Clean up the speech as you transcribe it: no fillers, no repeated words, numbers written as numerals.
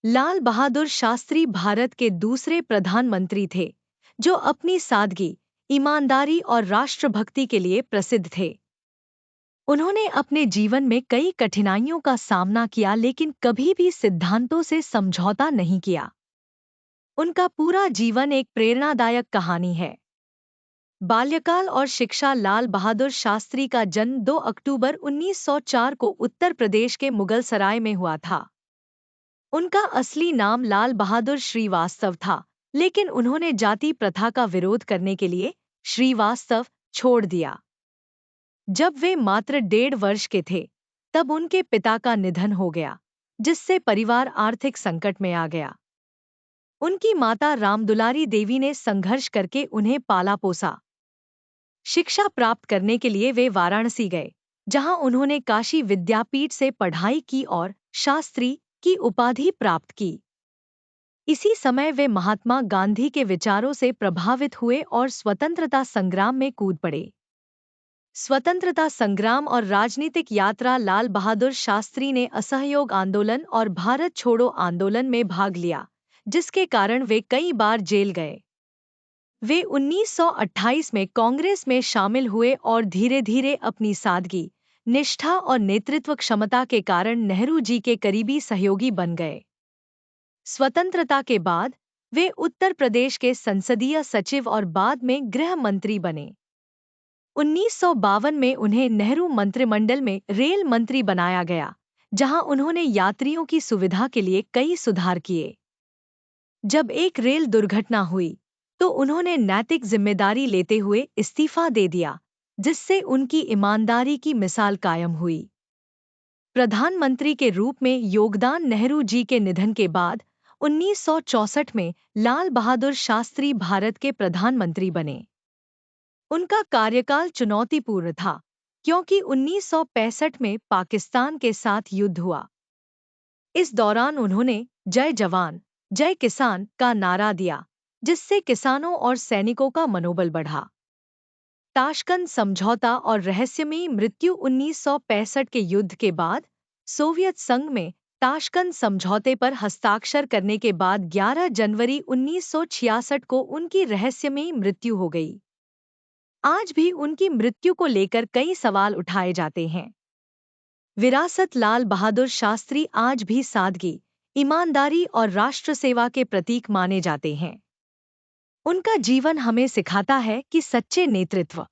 लाल बहादुर शास्त्री भारत के दूसरे प्रधानमंत्री थे जो अपनी सादगी, ईमानदारी और राष्ट्रभक्ति के लिए प्रसिद्ध थे। उन्होंने अपने जीवन में कई कठिनाइयों का सामना किया लेकिन कभी भी सिद्धांतों से समझौता नहीं किया। उनका पूरा जीवन एक प्रेरणादायक कहानी है। बाल्यकाल और शिक्षा। लाल बहादुर शास्त्री का जन्म 2 अक्टूबर 1904 को उत्तर प्रदेश के मुगलसराय में हुआ था। उनका असली नाम लाल बहादुर श्रीवास्तव था, लेकिन उन्होंने जाति प्रथा का विरोध करने के लिए श्रीवास्तव छोड़ दिया। जब वे मात्र 1.5 वर्ष के थे, तब उनके पिता का निधन हो गया, जिससे परिवार आर्थिक संकट में आ गया। उनकी माता रामदुलारी देवी ने संघर्ष करके उन्हें पाला पोसा। शिक्षा प्राप्त करने के लिए वे वाराणसी गए, जहां उन्होंने काशी विद्यापीठ से पढ़ाई की और शास्त्री की उपाधि प्राप्त की। इसी समय वे महात्मा गांधी के विचारों से प्रभावित हुए और स्वतंत्रता संग्राम में कूद पड़े। स्वतंत्रता संग्राम और राजनीतिक यात्रा। लाल बहादुर शास्त्री ने असहयोग आंदोलन और भारत छोड़ो आंदोलन में भाग लिया, जिसके कारण वे कई बार जेल गए। वे 1928 में कांग्रेस में शामिल हुए और धीरे-धीरे अपनी सादगी, निष्ठा और नेतृत्व क्षमता के कारण नेहरू जी के करीबी सहयोगी बन गए। स्वतंत्रता के बाद वे उत्तर प्रदेश के संसदीय सचिव और बाद में गृह मंत्री बने। 1952 में उन्हें नेहरू मंत्रिमंडल में रेल मंत्री बनाया गया, जहां उन्होंने यात्रियों की सुविधा के लिए कई सुधार किए। जब एक रेल दुर्घटना हुई, तो उन्होंने नैतिक जिम्मेदारी लेते हुए इस्तीफा दे दिया, जिससे उनकी ईमानदारी की मिसाल कायम हुई। प्रधानमंत्री के रूप में योगदान। नेहरू जी के निधन के बाद 1964 में लाल बहादुर शास्त्री भारत के प्रधानमंत्री बने। उनका कार्यकाल चुनौतीपूर्ण था, क्योंकि 1965 में पाकिस्तान के साथ युद्ध हुआ। इस दौरान उन्होंने जय जवान, जय किसान का नारा दिया, जिससे किसानों और सैनिकों का मनोबल बढ़ा। ताशकंद समझौता और रहस्यमयी मृत्यु। 1965 के युद्ध के बाद सोवियत संघ में ताशकंद समझौते पर हस्ताक्षर करने के बाद 11 जनवरी 1966 को उनकी रहस्यमयी मृत्यु हो गई। आज भी उनकी मृत्यु को लेकर कई सवाल उठाए जाते हैं। विरासत। लाल बहादुर शास्त्री आज भी सादगी, ईमानदारी और राष्ट्र सेवा के प्रतीक माने जाते हैं। उनका जीवन हमें सिखाता है कि सच्चे नेतृत्व